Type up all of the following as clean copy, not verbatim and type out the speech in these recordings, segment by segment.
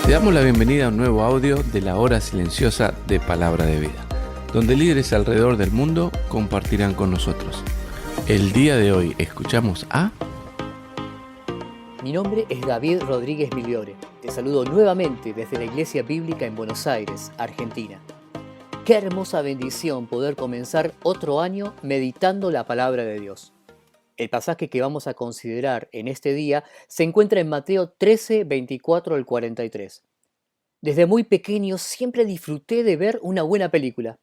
Te damos la bienvenida a un nuevo audio de la hora silenciosa de Palabra de Vida, donde líderes alrededor del mundo compartirán con nosotros. El día de hoy escuchamos a... Mi nombre es David Rodríguez Migliore. Te saludo nuevamente desde la Iglesia Bíblica en Buenos Aires, Argentina. Qué hermosa bendición poder comenzar otro año meditando la palabra de Dios. El pasaje que vamos a considerar en este día se encuentra en Mateo 13, 24 al 43. Desde muy pequeño siempre disfruté de ver una buena película.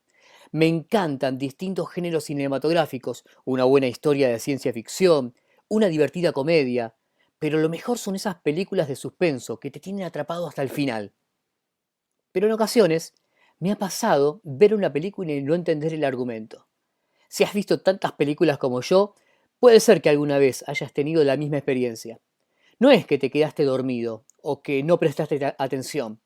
Me encantan distintos géneros cinematográficos, una buena historia de ciencia ficción, una divertida comedia, pero lo mejor son esas películas de suspenso que te tienen atrapado hasta el final. Pero en ocasiones me ha pasado ver una película y no entender el argumento. Si has visto tantas películas como yo, puede ser que alguna vez hayas tenido la misma experiencia. No es que te quedaste dormido o que no prestaste atención.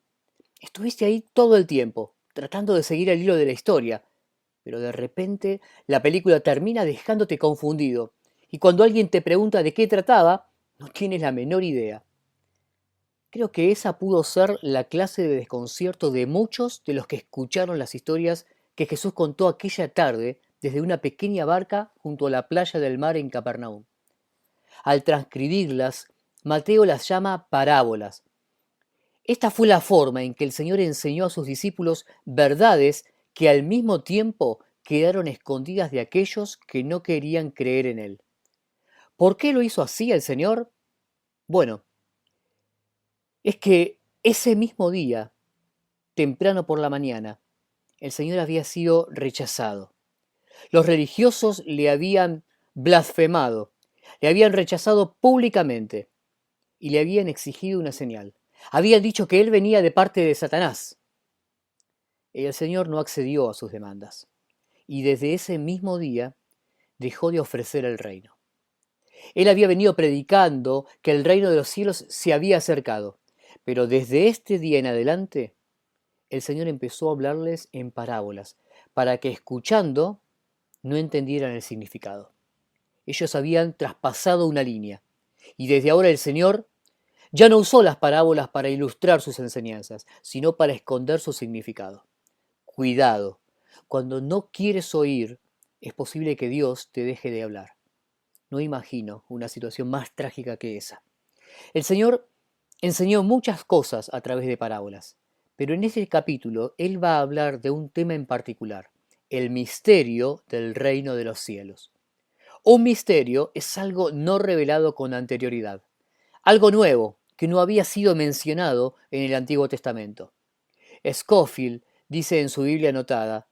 Estuviste ahí todo el tiempo, tratando de seguir el hilo de la historia, pero de repente la película termina dejándote confundido, y cuando alguien te pregunta de qué trataba, no tienes la menor idea. Creo que esa pudo ser la clase de desconcierto de muchos de los que escucharon las historias que Jesús contó aquella tarde desde una pequeña barca junto a la playa del mar en Capernaum. Al transcribirlas, Mateo las llama parábolas. Esta fue la forma en que el Señor enseñó a sus discípulos verdades que al mismo tiempo quedaron escondidas de aquellos que no querían creer en Él. ¿Por qué lo hizo así el Señor? Bueno, es que ese mismo día, temprano por la mañana, el Señor había sido rechazado. Los religiosos le habían blasfemado, le habían rechazado públicamente y le habían exigido una señal. Habían dicho que él venía de parte de Satanás. Y el Señor no accedió a sus demandas y desde ese mismo día dejó de ofrecer el reino. Él había venido predicando que el reino de los cielos se había acercado, pero desde este día en adelante el Señor empezó a hablarles en parábolas para que escuchando no entendieran el significado. Ellos habían traspasado una línea y desde ahora el Señor ya no usó las parábolas para ilustrar sus enseñanzas, sino para esconder su significado. Cuidado, cuando no quieres oír, es posible que Dios te deje de hablar. No imagino una situación más trágica que esa. El Señor enseñó muchas cosas a través de parábolas, pero en este capítulo Él va a hablar de un tema en particular, el misterio del reino de los cielos. Un misterio es algo no revelado con anterioridad, algo nuevo que no había sido mencionado en el Antiguo Testamento. Scofield dice en su Biblia anotada,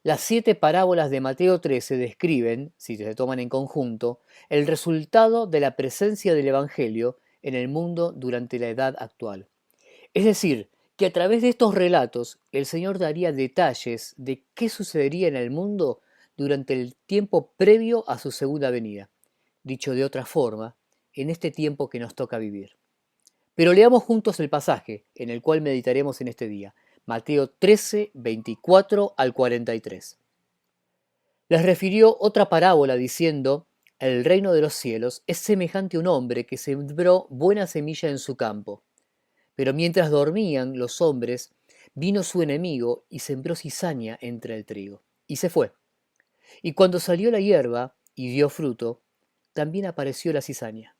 las 7 parábolas de Mateo 13 describen, si se toman en conjunto, el resultado de la presencia del Evangelio en el mundo durante la edad actual. Es decir, que a través de estos relatos el Señor daría detalles de qué sucedería en el mundo durante el tiempo previo a su segunda venida. Dicho de otra forma, en este tiempo que nos toca vivir. Pero leamos juntos el pasaje en el cual meditaremos en este día. Mateo 13, 24 al 43. Les refirió otra parábola diciendo, el reino de los cielos es semejante a un hombre que sembró buena semilla en su campo. Pero mientras dormían los hombres, vino su enemigo y sembró cizaña entre el trigo. Y se fue. Y cuando salió la hierba y dio fruto, también apareció la cizaña.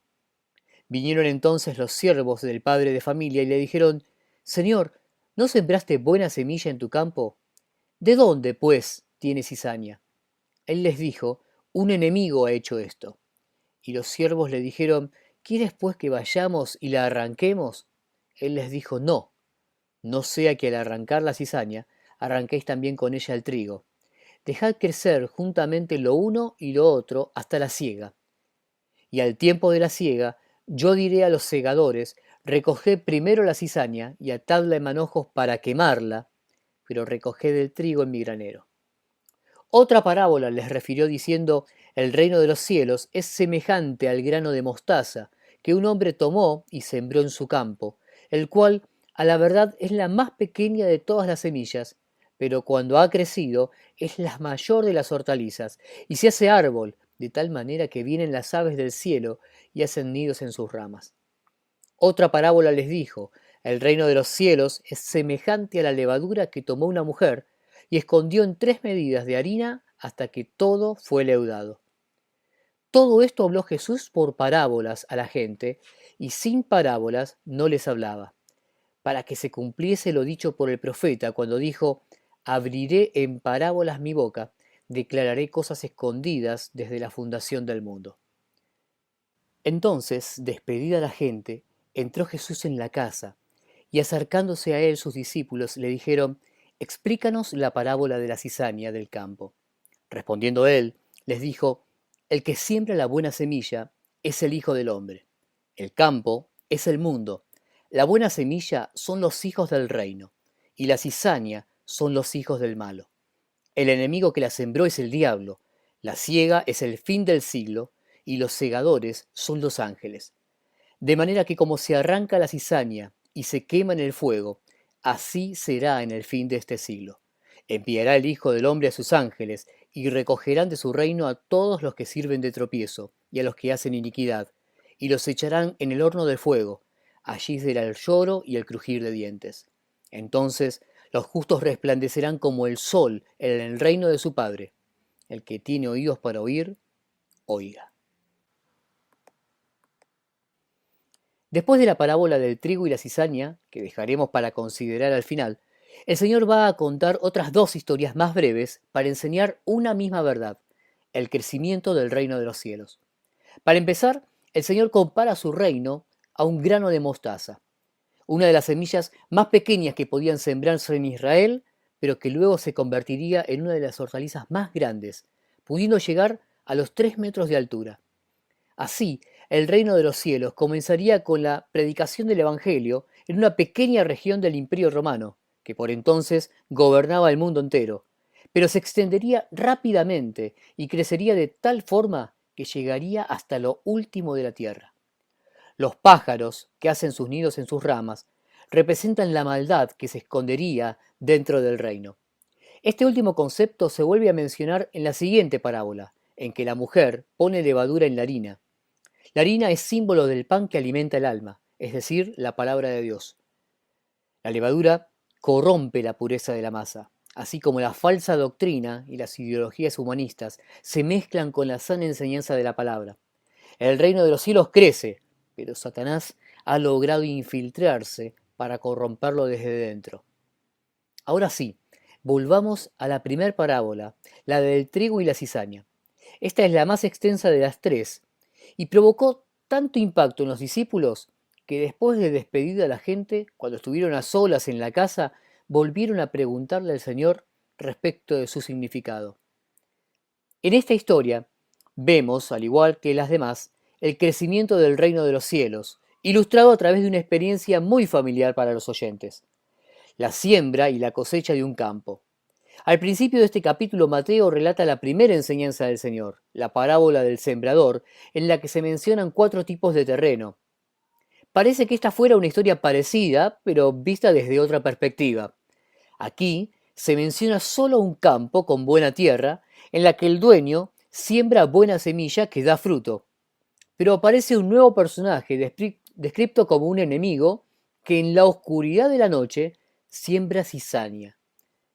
Vinieron entonces los siervos del padre de familia y le dijeron, Señor, ¿no sembraste buena semilla en tu campo? ¿De dónde, pues, tiene cizaña? Él les dijo, un enemigo ha hecho esto. Y los siervos le dijeron, ¿quieres pues que vayamos y la arranquemos? Él les dijo, no, no sea que al arrancar la cizaña, arranquéis también con ella el trigo. Dejad crecer juntamente lo uno y lo otro hasta la siega. Y al tiempo de la siega, yo diré a los segadores, recoged primero la cizaña y atadla en manojos para quemarla, pero recoged el trigo en mi granero. Otra parábola les refirió diciendo, el reino de los cielos es semejante al grano de mostaza que un hombre tomó y sembró en su campo, el cual a la verdad es la más pequeña de todas las semillas, pero cuando ha crecido es la mayor de las hortalizas y se hace árbol, de tal manera que vienen las aves del cielo y hacen nidos en sus ramas. Otra parábola les dijo, El reino de los cielos es semejante a la levadura que tomó una mujer y escondió en 3 medidas de harina hasta que todo fue leudado. Todo esto habló Jesús por parábolas a la gente, y sin parábolas no les hablaba, para que se cumpliese lo dicho por el profeta cuando dijo: abriré en parábolas mi boca, declararé cosas escondidas desde la fundación del mundo. Entonces, despedida la gente, entró Jesús en la casa, y acercándose a él sus discípulos le dijeron: explícanos la parábola de la cizaña del campo. Respondiendo él, les dijo: el que siembra la buena semilla es el Hijo del Hombre. El campo es el mundo. La buena semilla son los hijos del reino, y la cizaña son los hijos del malo. El enemigo que la sembró es el diablo. La siega es el fin del siglo, y los segadores son los ángeles. De manera que como se arranca la cizaña y se quema en el fuego, así será en el fin de este siglo. Enviará el Hijo del Hombre a sus ángeles, y recogerán de su reino a todos los que sirven de tropiezo, y a los que hacen iniquidad, y los echarán en el horno del fuego. Allí será el lloro y el crujir de dientes. Entonces los justos resplandecerán como el sol en el reino de su Padre. El que tiene oídos para oír, oiga. Después de la parábola del trigo y la cizaña, que dejaremos para considerar al final, el Señor va a contar otras 2 historias más breves para enseñar una misma verdad: el crecimiento del reino de los cielos. Para empezar, el Señor compara su reino a un grano de mostaza, una de las semillas más pequeñas que podían sembrarse en Israel, pero que luego se convertiría en una de las hortalizas más grandes, pudiendo llegar a los 3 metros de altura. Así, el reino de los cielos comenzaría con la predicación del Evangelio en una pequeña región del Imperio Romano, que por entonces gobernaba el mundo entero, pero se extendería rápidamente y crecería de tal forma que llegaría hasta lo último de la tierra. Los pájaros, que hacen sus nidos en sus ramas, representan la maldad que se escondería dentro del reino. Este último concepto se vuelve a mencionar en la siguiente parábola, en que la mujer pone levadura en la harina. La harina es símbolo del pan que alimenta el alma, es decir, la palabra de Dios. La levadura corrompe la pureza de la masa, así como la falsa doctrina y las ideologías humanistas se mezclan con la sana enseñanza de la palabra. El reino de los cielos crece, pero Satanás ha logrado infiltrarse para corromperlo desde dentro. Ahora sí, volvamos a la primer parábola, la del trigo y la cizaña. Esta es la más extensa de las 3 y provocó tanto impacto en los discípulos que después de despedir a la gente, cuando estuvieron a solas en la casa, volvieron a preguntarle al Señor respecto de su significado. En esta historia vemos, al igual que las demás, el crecimiento del reino de los cielos, ilustrado a través de una experiencia muy familiar para los oyentes: la siembra y la cosecha de un campo. Al principio de este capítulo, Mateo relata la primera enseñanza del Señor, la parábola del sembrador, en la que se mencionan 4 tipos de terreno. Parece que esta fuera una historia parecida, pero vista desde otra perspectiva. Aquí se menciona solo un campo con buena tierra, en la que el dueño siembra buena semilla que da fruto. Pero aparece un nuevo personaje descrito como un enemigo que en la oscuridad de la noche siembra cizaña,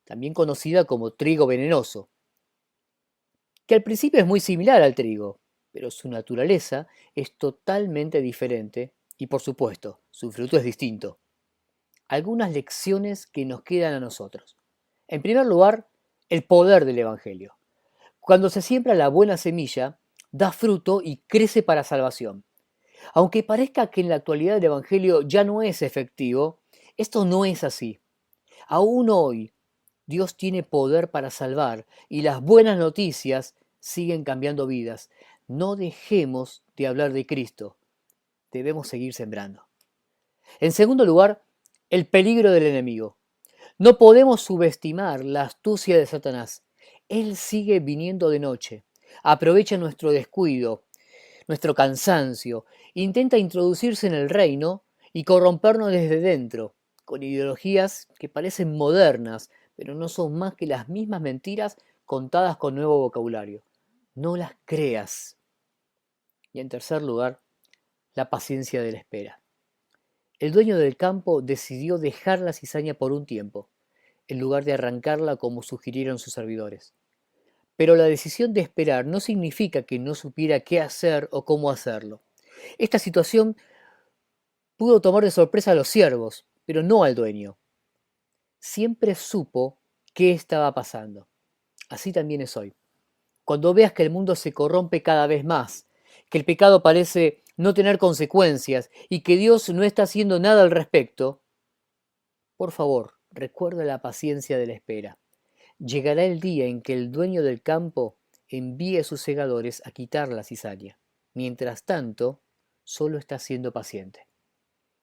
también conocida como trigo venenoso, que al principio es muy similar al trigo, pero su naturaleza es totalmente diferente y, por supuesto, su fruto es distinto. Algunas lecciones que nos quedan a nosotros. En primer lugar, el poder del Evangelio. Cuando se siembra la buena semilla, da fruto y crece para salvación. Aunque parezca que en la actualidad el Evangelio ya no es efectivo, esto no es así. Aún hoy, Dios tiene poder para salvar y las buenas noticias siguen cambiando vidas. No dejemos de hablar de Cristo. Debemos seguir sembrando. En segundo lugar, el peligro del enemigo. No podemos subestimar la astucia de Satanás. Él sigue viniendo de noche. Aprovecha nuestro descuido, nuestro cansancio. Intenta introducirse en el reino y corrompernos desde dentro, con ideologías que parecen modernas, pero no son más que las mismas mentiras contadas con nuevo vocabulario. No las creas. Y en tercer lugar, la paciencia de la espera. El dueño del campo decidió dejar la cizaña por un tiempo, en lugar de arrancarla como sugirieron sus servidores. Pero la decisión de esperar no significa que no supiera qué hacer o cómo hacerlo. Esta situación pudo tomar de sorpresa a los siervos, pero no al dueño. Siempre supo qué estaba pasando. Así también es hoy. Cuando veas que el mundo se corrompe cada vez más, que el pecado parece no tener consecuencias y que Dios no está haciendo nada al respecto, por favor, recuerda la paciencia de la espera. Llegará el día en que el dueño del campo envíe a sus segadores a quitar la cizaña. Mientras tanto, solo está siendo paciente.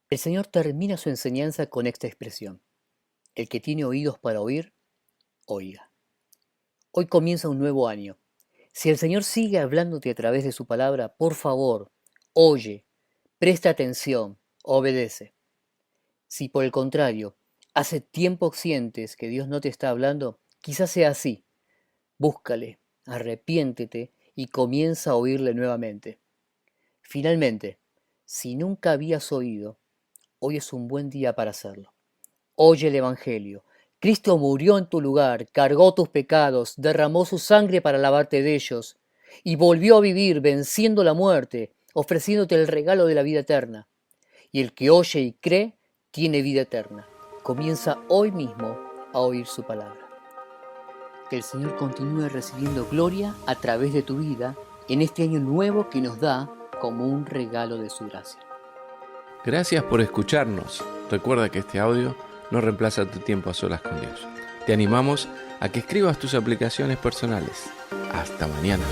El Señor termina su enseñanza con esta expresión: el que tiene oídos para oír, oiga. Hoy comienza un nuevo año. Si el Señor sigue hablándote a través de su palabra, por favor, oye, presta atención, obedece. Si por el contrario, hace tiempo sientes que Dios no te está hablando, quizás sea así. Búscale, arrepiéntete y comienza a oírle nuevamente. Finalmente, si nunca habías oído, hoy es un buen día para hacerlo. Oye el Evangelio. Cristo murió en tu lugar, cargó tus pecados, derramó su sangre para lavarte de ellos y volvió a vivir venciendo la muerte, ofreciéndote el regalo de la vida eterna. Y el que oye y cree tiene vida eterna. Comienza hoy mismo a oír su palabra. Que el Señor continúe recibiendo gloria a través de tu vida en este año nuevo que nos da como un regalo de su gracia. Gracias por escucharnos. Recuerda que este audio no reemplaza tu tiempo a solas con Dios. Te animamos a que escribas tus aplicaciones personales. Hasta mañana.